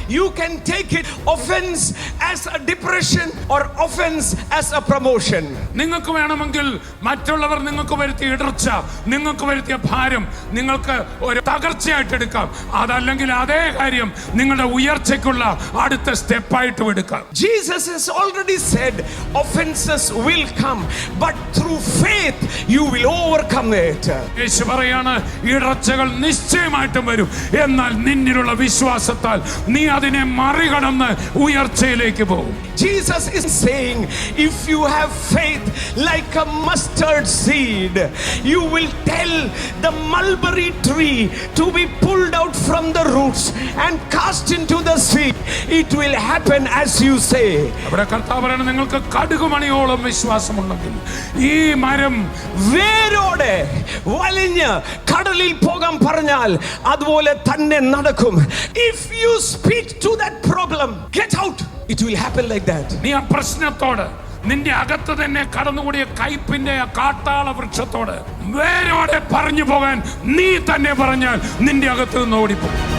you can take it offense as a depression or offense as a promotion. നിങ്ങൾക്ക് വേണമെങ്കിൽ മറ്റുള്ളവർ നിങ്ങൾക്ക് വരുത്തിയ ഇടർച്ച, നിങ്ങൾക്ക് വരുത്തിയ ഭാരം നിങ്ങൾക്ക് ഒരു തകർച്ചയായിട്ട് എടുക്കാം. അതല്ലെങ്കിൽ അതേ കാര്യം നിങ്ങളുടെ ഉയർച്ചയ്ക്കുള്ള അടുത്ത സ്റ്റെപ്പായിട്ട് എടുക്കാം. Jesus has already said offenses will come, but through faith you will overcome it. യേശു പറയാണ് ഇടർച്ചകൾ നിശ്ചയമായിട്ടും വരും, എന്നാൽ നിന്നിലുള്ള വിശ്വാസത്താൽ നീ അതിനെ മറികടന്ന് ഉയർച്ചയിലേക്ക് പോകും. Jesus is saying, if you have faith like a mustard seed, you will tell the mulberry tree to be pulled out from the roots and cast into the sea. It will happen as you say. അവിടെ കർത്താവ് പറയുന്നത് നിങ്ങൾക്ക് കടുകുമണിയോളം വിശ്വാസമുണ്ടെങ്കിൽ ഈ മരം വേരോടെ വലിഞ്ഞ് കടലിൽ പോകാൻ പറഞ്ഞാൽ അതുപോലെ തന്നെ നടക്കും. If you speak to that problem, get out. It will happen like that. നീ ആ പ്രശ്നത്തോട്, നിന്റെ അകത്ത് തന്നെ കടന്നുകൂടിയ കയ്പിന്റെ കാട്ടാള വൃക്ഷത്തോട് വേരോടെ പറഞ്ഞു പോകാൻ നീ തന്നെ പറഞ്ഞാൽ നിന്റെ അകത്ത് നിന്ന് ഓടിപ്പോകും.